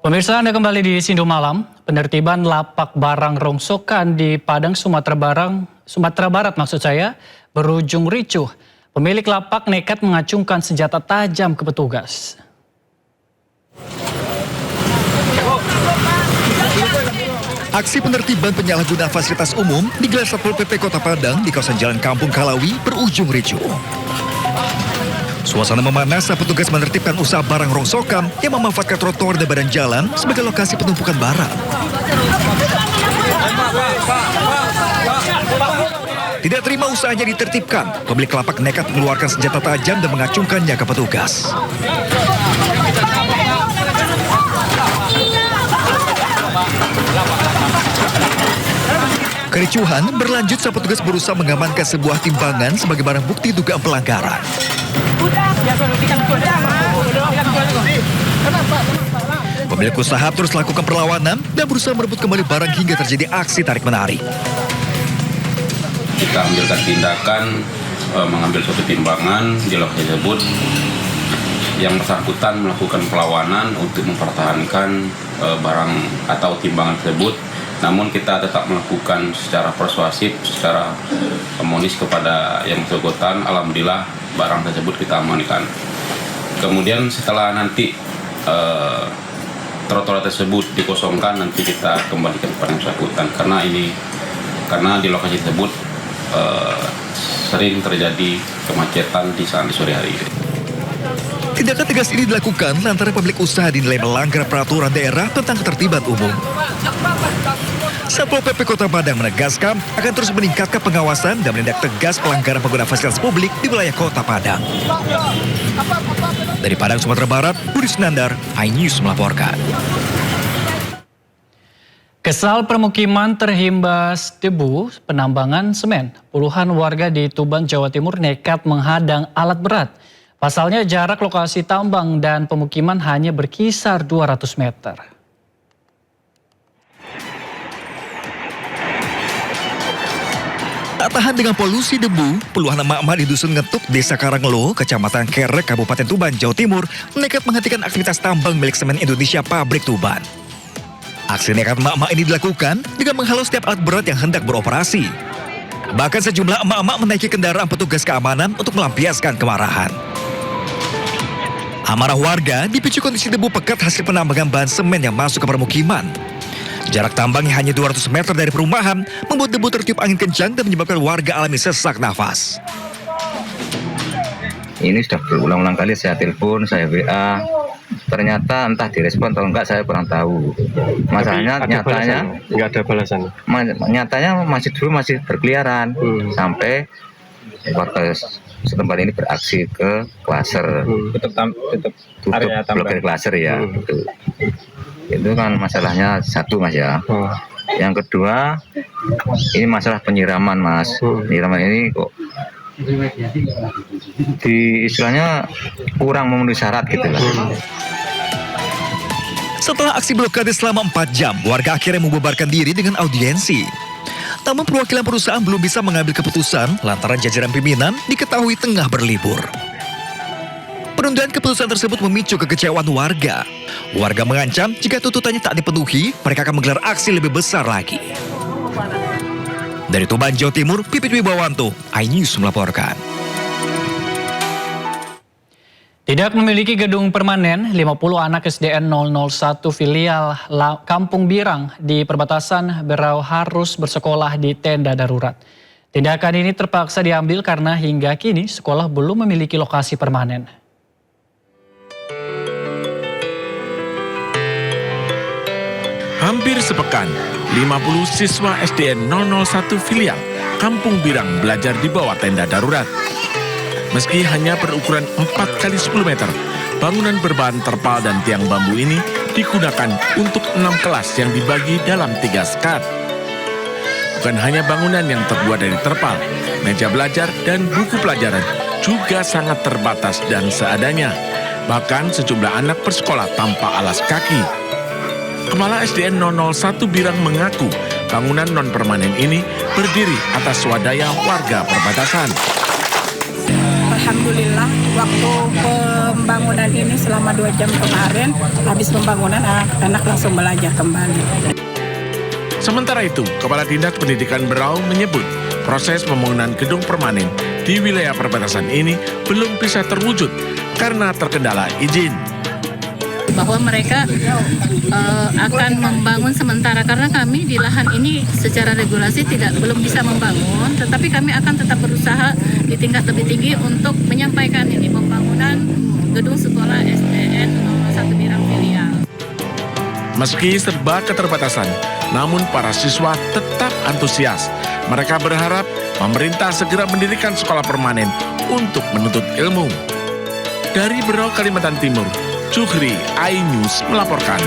Pemirsa, Anda kembali di Sindu Malam. Penertiban lapak barang rongsokan di Padang, Sumatera Barat berujung ricuh. Pemilik lapak nekat mengacungkan senjata tajam ke petugas. Aksi penertiban penyalahgunaan fasilitas umum digelar Satpol PP Kota Padang di kawasan Jalan Kampung Kalawi berujung ricuh. Suasana memanas saat petugas menertibkan usaha barang rongsokan yang memanfaatkan trotoar dan badan jalan sebagai lokasi penumpukan barang. Tidak terima usahanya ditertibkan, pemilik lapak nekat mengeluarkan senjata tajam dan mengacungkannya ke petugas. Kericuhan berlanjut saat petugas berusaha mengamankan sebuah timbangan sebagai barang bukti dugaan pelanggaran. Pemilik usaha terus lakukan perlawanan dan berusaha merebut kembali barang hingga terjadi aksi tarik-menarik. Kita ambilkan tindakan mengambil suatu timbangan di lokasi tersebut. Yang bersangkutan melakukan perlawanan untuk mempertahankan barang atau timbangan tersebut. Namun kita tetap melakukan secara persuasif, secara komunis kepada yang bersangkutan. Alhamdulillah barang tersebut kita amankan. Kemudian setelah nanti trotoar tersebut dikosongkan, nanti kita kembalikan kepada yang bersangkutan. Karena di lokasi tersebut sering terjadi kemacetan di saat sore hari ini. Tindakan tegas ini dilakukan lantaran pemilik usaha dinilai melanggar peraturan daerah tentang ketertiban umum. Satpol PP Kota Padang menegaskan akan terus meningkatkan pengawasan dan menindak tegas pelanggaran pengguna fasilitas publik di wilayah Kota Padang. Dari Padang, Sumatera Barat, Budi Sunandar, iNews melaporkan. Kesal permukiman terhimbas debu penambangan semen. Puluhan warga di Tuban, Jawa Timur nekat menghadang alat berat. Pasalnya jarak lokasi tambang dan pemukiman hanya berkisar 200 meter. Tak tahan dengan polusi debu, puluhan emak-emak di Dusun Ngetuk, Desa Karanglo, Kecamatan Kerek, Kabupaten Tuban, Jawa Timur, nekat menghentikan aktivitas tambang milik Semen Indonesia Pabrik Tuban. Aksi nekat emak-emak ini dilakukan dengan menghalau setiap alat berat yang hendak beroperasi. Bahkan sejumlah emak-emak menaiki kendaraan petugas keamanan untuk melampiaskan kemarahan. Amarah warga dipicu kondisi debu pekat hasil penambangan bahan semen yang masuk ke permukiman. Jarak tambang yang hanya 200 meter dari perumahan membuat debu tertiup angin kencang dan menyebabkan warga alami sesak nafas. Ini sudah berulang-ulang kali saya telepon, saya WA. Ternyata entah direspon atau enggak saya kurang tahu. Masalahnya nyatanya enggak ada balasan. Nyatanya masih berkeliaran sampai warga setempat ini beraksi ke klaser. Tutup blokir klaser ya. Itu kan masalahnya satu, Mas ya. Yang kedua, ini masalah penyiraman, Mas. Penyiraman ini kok istilahnya kurang memenuhi syarat gitu lah. Setelah aksi blokade selama 4 jam, warga akhirnya membubarkan diri dengan audiensi. Namun perwakilan perusahaan belum bisa mengambil keputusan lantaran jajaran pimpinan diketahui tengah berlibur. Penundaan keputusan tersebut memicu kekecewaan warga. Warga mengancam jika tuntutannya tak dipenuhi, mereka akan menggelar aksi lebih besar lagi. Dari Tuban, Jawa Timur, Pipit Wibawanto, iNews melaporkan. Tidak memiliki gedung permanen, 50 anak SDN 001 filial Kampung Birang di perbatasan Berau harus bersekolah di tenda darurat. Tindakan ini terpaksa diambil karena hingga kini sekolah belum memiliki lokasi permanen. Hampir sepekan, 50 siswa SDN 001 filial Kampung Birang belajar di bawah tenda darurat. Meski hanya berukuran 4 kali 10 meter, bangunan berbahan terpal dan tiang bambu ini digunakan untuk 6 kelas yang dibagi dalam 3 skat. Bukan hanya bangunan yang terbuat dari terpal, meja belajar dan buku pelajaran juga sangat terbatas dan seadanya. Bahkan sejumlah anak bersekolah tanpa alas kaki. Kepala SDN 001 Birang mengaku bangunan non-permanen ini berdiri atas swadaya warga perbatasan. Alhamdulillah waktu pembangunan ini selama 2 jam kemarin, habis pembangunan anak langsung belajar kembali. Sementara itu, Kepala Dinas Pendidikan Berau menyebut proses pembangunan gedung permanen di wilayah perbatasan ini belum bisa terwujud karena terkendala izin. Bahwa mereka akan membangun sementara karena kami di lahan ini secara regulasi belum bisa membangun, tetapi kami akan tetap berusaha di tingkat lebih tinggi untuk menyampaikan ini pembangunan gedung sekolah SDN 01 Birang Filial. Meski serba keterbatasan, namun para siswa tetap antusias. Mereka berharap pemerintah segera mendirikan sekolah permanen untuk menuntut ilmu. Dari Berau, Kalimantan Timur, Zuhri, iNews melaporkan.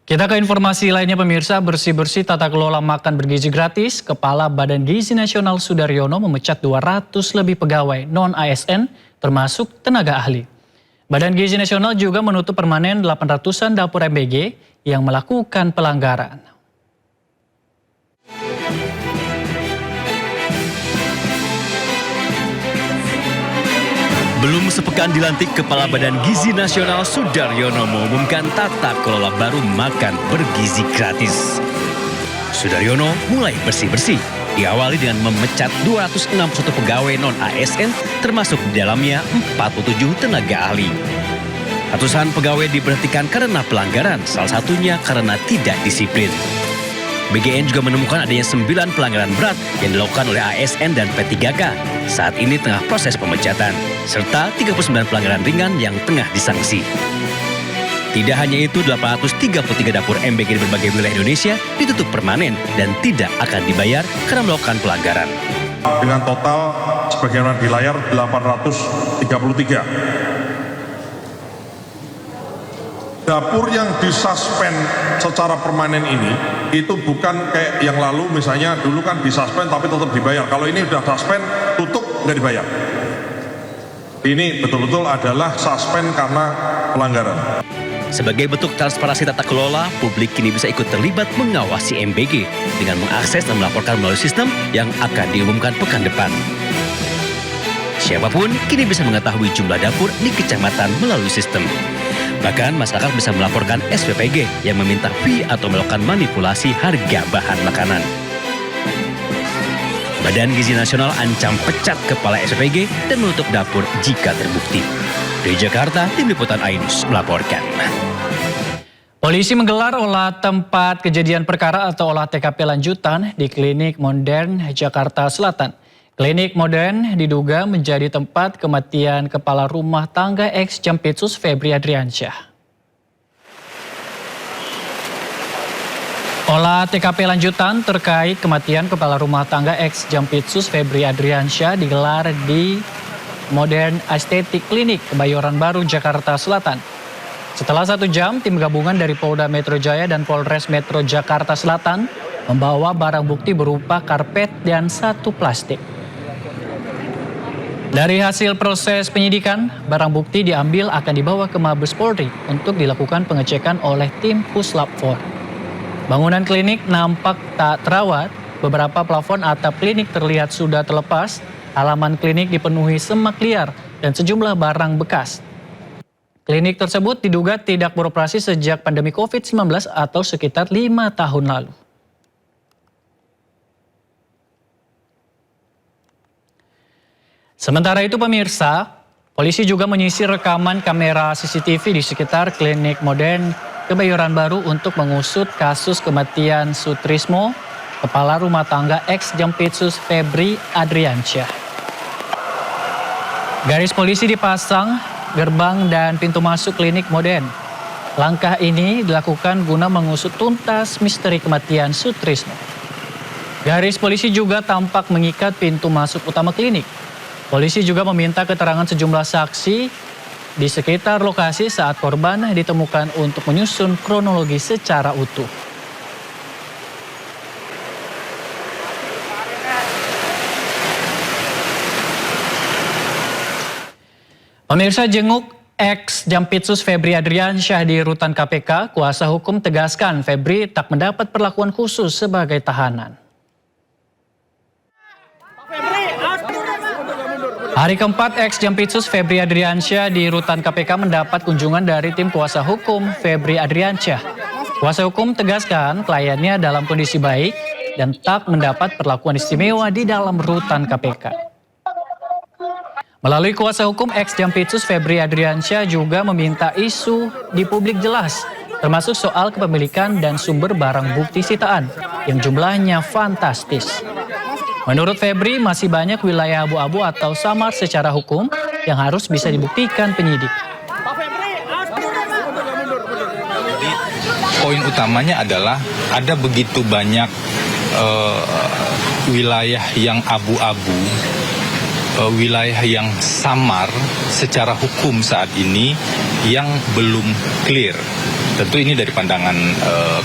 Kita ke informasi lainnya pemirsa, bersih-bersih tata kelola makan bergizi gratis, Kepala Badan Gizi Nasional Sudaryono memecat 200 lebih pegawai non-ASN termasuk tenaga ahli. Badan Gizi Nasional juga menutup permanen 800-an dapur MBG yang melakukan pelanggaran. Belum sepekan dilantik, Kepala Badan Gizi Nasional Sudaryono mengumumkan tata kelola baru makan bergizi gratis. Sudaryono mulai bersih-bersih, diawali dengan memecat 261 pegawai non-ASN, termasuk di dalamnya 47 tenaga ahli. Ratusan pegawai diberhentikan karena pelanggaran, salah satunya karena tidak disiplin. BGN juga menemukan adanya 9 pelanggaran berat yang dilakukan oleh ASN dan P3K. Saat ini tengah proses pemecatan, serta 39 pelanggaran ringan yang tengah disanksi. Tidak hanya itu, 833 dapur MBG di berbagai wilayah Indonesia ditutup permanen dan tidak akan dibayar karena melakukan pelanggaran. Dengan total sebagaimana di layar 833. Dapur yang disuspend secara permanen ini, itu bukan kayak yang lalu misalnya dulu kan disuspend tapi tetap dibayar. Kalau ini sudah suspend, tutup, nggak dibayar. Ini betul-betul adalah suspend karena pelanggaran. Sebagai bentuk transparansi tata kelola, publik kini bisa ikut terlibat mengawasi MBG dengan mengakses dan melaporkan melalui sistem yang akan diumumkan pekan depan. Siapapun kini bisa mengetahui jumlah dapur di kecamatan melalui sistem. Bahkan masyarakat bisa melaporkan SPPG yang meminta fee atau melakukan manipulasi harga bahan makanan. Badan Gizi Nasional ancam pecat kepala SPPG dan menutup dapur jika terbukti. Dari Jakarta, Tim Liputan iNews melaporkan. Polisi menggelar olah tempat kejadian perkara atau olah TKP lanjutan di Klinik Modern Jakarta Selatan. Klinik Modern diduga menjadi tempat kematian kepala rumah tangga ex Jampitsus Febri Adriansyah. Olah TKP lanjutan terkait kematian kepala rumah tangga ex Jampitsus Febri Adriansyah digelar di Modern Estetik Klinik Kebayoran Baru, Jakarta Selatan. Setelah 1 jam, tim gabungan dari Polda Metro Jaya dan Polres Metro Jakarta Selatan membawa barang bukti berupa karpet dan 1 plastik. Dari hasil proses penyidikan, barang bukti diambil akan dibawa ke Mabes Polri untuk dilakukan pengecekan oleh tim Puslap 4. Bangunan klinik nampak tak terawat, beberapa plafon atap klinik terlihat sudah terlepas, halaman klinik dipenuhi semak liar dan sejumlah barang bekas. Klinik tersebut diduga tidak beroperasi sejak pandemi COVID-19 atau sekitar 5 tahun lalu. Sementara itu pemirsa, polisi juga menyisir rekaman kamera CCTV di sekitar Klinik Modern Kebayoran Baru untuk mengusut kasus kematian Sutrismo, kepala rumah tangga ex Jampitsus Febri Adriansyah. Garis polisi dipasang gerbang dan pintu masuk Klinik Modern. Langkah ini dilakukan guna mengusut tuntas misteri kematian Sutrismo. Garis polisi juga tampak mengikat pintu masuk utama klinik. Polisi juga meminta keterangan sejumlah saksi di sekitar lokasi saat korban ditemukan untuk menyusun kronologi secara utuh. Pemirsa, jenguk ex Jampitsus Febri Adriansyah di rutan KPK, kuasa hukum tegaskan Febri tak mendapat perlakuan khusus sebagai tahanan. Hari keempat, ex-Jampitsus Febri Adriansyah di rutan KPK mendapat kunjungan dari tim kuasa hukum Febri Adriansyah. Kuasa hukum tegaskan kliennya dalam kondisi baik dan tak mendapat perlakuan istimewa di dalam rutan KPK. Melalui kuasa hukum, ex-Jampitsus Febri Adriansyah juga meminta isu di publik jelas, termasuk soal kepemilikan dan sumber barang bukti sitaan yang jumlahnya fantastis. Menurut Febri, masih banyak wilayah abu-abu atau samar secara hukum yang harus bisa dibuktikan penyidik. Jadi, poin utamanya adalah ada begitu banyak wilayah yang abu-abu, wilayah yang samar secara hukum saat ini yang belum clear. Tentu ini dari pandangan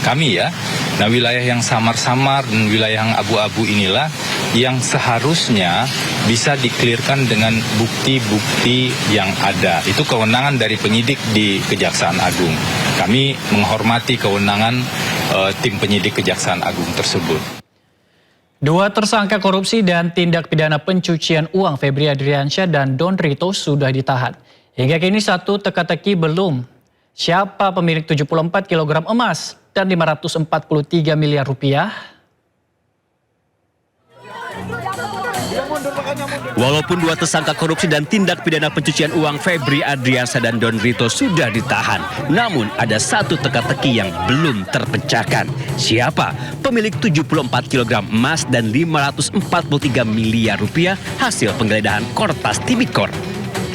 kami ya. Nah, wilayah yang samar-samar dan wilayah yang abu-abu inilah yang seharusnya bisa diklirkan dengan bukti-bukti yang ada. Itu kewenangan dari penyidik di Kejaksaan Agung. Kami menghormati kewenangan tim penyidik Kejaksaan Agung tersebut. Dua tersangka korupsi dan tindak pidana pencucian uang Febri Adriansyah dan Don Rito sudah ditahan. Hingga kini satu teka-teki belum. Siapa pemilik 74 kg emas dan 543 miliar rupiah? Walaupun dua tersangka korupsi dan tindak pidana pencucian uang Febri Adriansyah dan Don Rito sudah ditahan, namun ada satu teka-teki yang belum terpecahkan. Siapa pemilik 74 kg emas dan 543 miliar rupiah hasil penggeledahan Kortas Tipikor?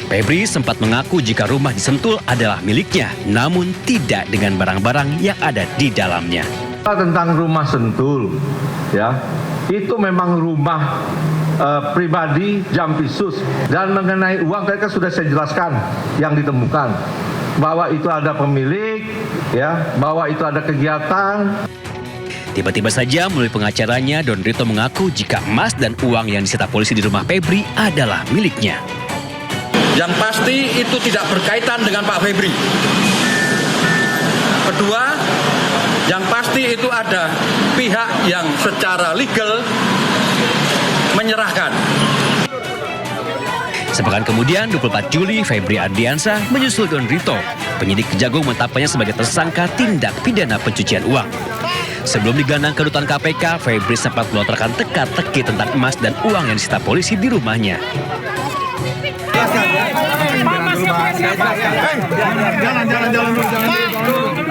Febri sempat mengaku jika rumah di Sentul adalah miliknya, namun tidak dengan barang-barang yang ada di dalamnya. Tentang rumah Sentul, ya, itu memang rumah pribadi Jampitsus, dan mengenai uang tadi kan sudah saya jelaskan yang ditemukan bahwa itu ada pemilik, ya, bahwa itu ada kegiatan. Tiba-tiba saja melalui pengacaranya, Don Rito mengaku jika emas dan uang yang disita polisi di rumah Febri adalah miliknya. Yang pasti itu tidak berkaitan dengan Pak Febri. Kedua, yang pasti itu ada pihak yang secara legal menyerahkan. Sepekan kemudian, 24 Juli, Febri Adriansyah menyusul Don Rito. Penyidik Kejagung menetapkannya sebagai tersangka tindak pidana pencucian uang. Sebelum digelandang ke rutan KPK, Febri sempat melontarkan teka-teki tentang emas dan uang yang disita polisi di rumahnya.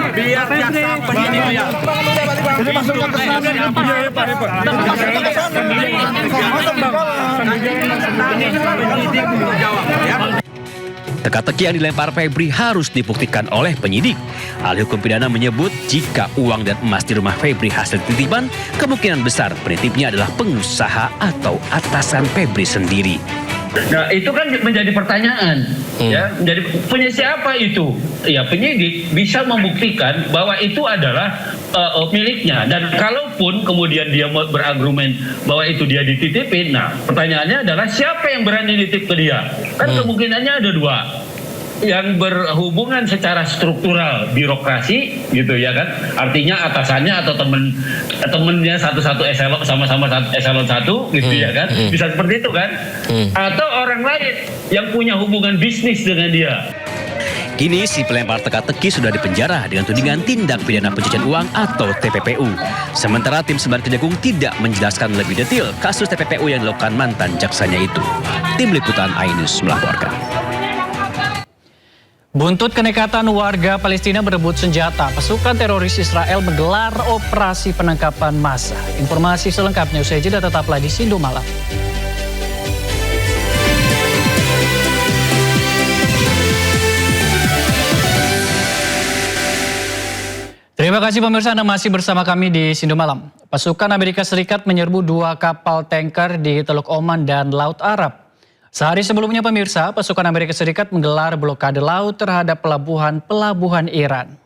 Biar jaksa penyidik lihat. Teka-teki yang dilempar Febri harus dibuktikan oleh penyidik. Ahli hukum pidana menyebut jika uang dan emas di rumah Febri hasil titipan, kemungkinan besar penitipnya adalah pengusaha atau atasan Febri sendiri. Nah, itu kan menjadi pertanyaan, ya, menjadi siapa itu? Ya, penyidik bisa membuktikan bahwa itu adalah miliknya, dan kalaupun kemudian dia berargumen bahwa itu dia dititipin, nah pertanyaannya adalah siapa yang berani nitip ke dia? Kan kemungkinannya ada dua. Yang berhubungan secara struktural birokrasi gitu ya kan, artinya atasannya atau temennya satu-satu eselon, sama-sama eselon 1 gitu ya kan, bisa seperti itu kan, atau orang lain yang punya hubungan bisnis dengan dia. Kini si pelempar teka-teki sudah dipenjara dengan tudingan tindak pidana pencucian uang atau TPPU. Sementara tim Sembar Kejagung tidak menjelaskan lebih detail kasus TPPU yang dilakukan mantan jaksanya itu. Tim Liputan iNews melaporkan. Buntut kenekatan warga Palestina berebut senjata, pasukan teroris Israel menggelar operasi penangkapan massa. Informasi selengkapnya usai jeda, tetaplah di Sindo Malam. Terima kasih pemirsa, Anda masih bersama kami di Sindo Malam. Pasukan Amerika Serikat menyerbu 2 kapal tanker di Teluk Oman dan Laut Arab. Sehari sebelumnya pemirsa, pasukan Amerika Serikat menggelar blokade laut terhadap pelabuhan Iran.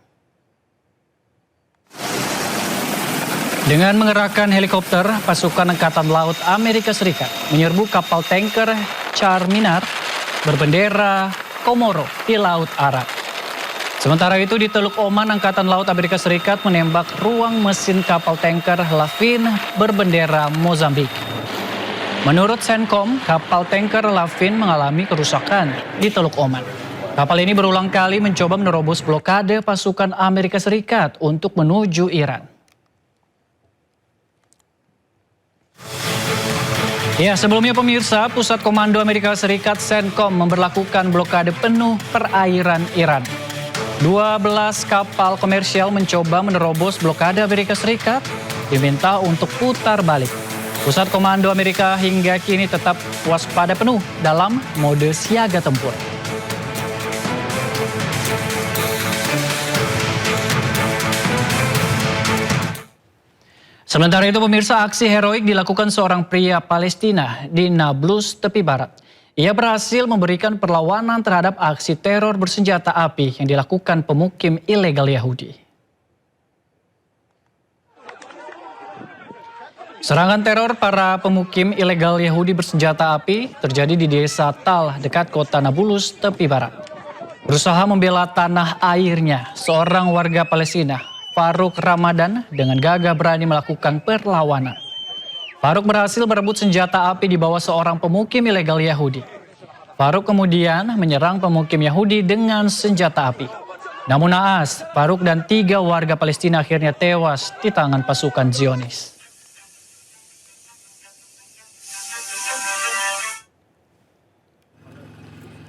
Dengan mengerahkan helikopter, pasukan Angkatan Laut Amerika Serikat menyerbu kapal tanker Charminar berbendera Komoro di Laut Arab. Sementara itu di Teluk Oman, Angkatan Laut Amerika Serikat menembak ruang mesin kapal tanker Lavin berbendera Mozambik. Menurut Senkom, kapal tanker Lavin mengalami kerusakan di Teluk Oman. Kapal ini berulang kali mencoba menerobos blokade pasukan Amerika Serikat untuk menuju Iran. Ya, sebelumnya pemirsa, Pusat Komando Amerika Serikat Senkom memberlakukan blokade penuh perairan Iran. 12 kapal komersial mencoba menerobos blokade Amerika Serikat, diminta untuk putar balik. Pusat Komando Amerika hingga kini tetap waspada penuh dalam mode siaga tempur. Sementara itu pemirsa, aksi heroik dilakukan seorang pria Palestina di Nablus, tepi barat. Ia berhasil memberikan perlawanan terhadap aksi teror bersenjata api yang dilakukan pemukim ilegal Yahudi. Serangan teror para pemukim ilegal Yahudi bersenjata api terjadi di desa Tal dekat kota Nablus, tepi barat. Berusaha membela tanah airnya, seorang warga Palestina, Faruk Ramadan, dengan gagah berani melakukan perlawanan. Faruk berhasil merebut senjata api di bawah seorang pemukim ilegal Yahudi. Faruk kemudian menyerang pemukim Yahudi dengan senjata api. Namun naas, Faruk dan 3 warga Palestina akhirnya tewas di tangan pasukan Zionis.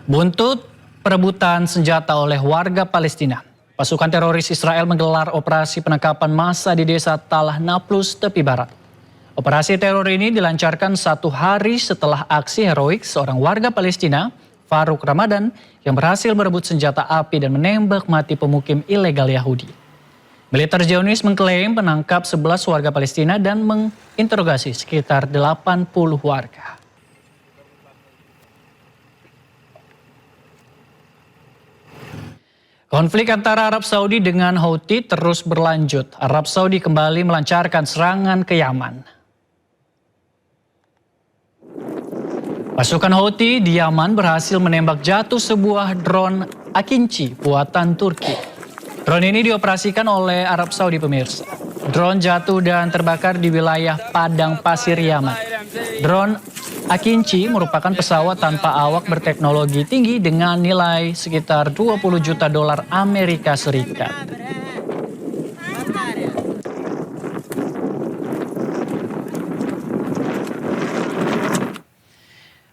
Buntut perebutan senjata oleh warga Palestina, pasukan teroris Israel menggelar operasi penangkapan massa di desa Tal Nablus, tepi barat. Operasi teror ini dilancarkan 1 hari setelah aksi heroik seorang warga Palestina, Faruk Ramadan, yang berhasil merebut senjata api dan menembak mati pemukim ilegal Yahudi. Militer Zionis mengklaim menangkap 11 warga Palestina dan menginterogasi sekitar 80 warga. Konflik antara Arab Saudi dengan Houthi terus berlanjut. Arab Saudi kembali melancarkan serangan ke Yaman. Pasukan Houthi di Yaman berhasil menembak jatuh sebuah drone Akinci buatan Turki. Drone ini dioperasikan oleh Arab Saudi pemirsa. Drone jatuh dan terbakar di wilayah Padang Pasir Yaman. Drone Akinci merupakan pesawat tanpa awak berteknologi tinggi dengan nilai sekitar 20 juta dolar Amerika Serikat.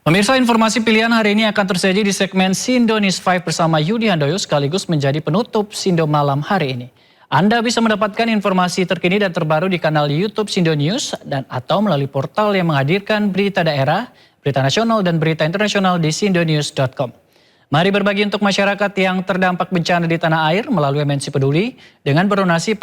Pemirsa, informasi pilihan hari ini akan tersaji di segmen Sindo News 5 bersama Yudi Handoyo sekaligus menjadi penutup Sindo Malam hari ini. Anda bisa mendapatkan informasi terkini dan terbaru di kanal YouTube Sindo News dan atau melalui portal yang menghadirkan berita daerah, berita nasional dan berita internasional di sindonews.com. Mari berbagi untuk masyarakat yang terdampak bencana di tanah air melalui MNC Peduli dengan berdonasi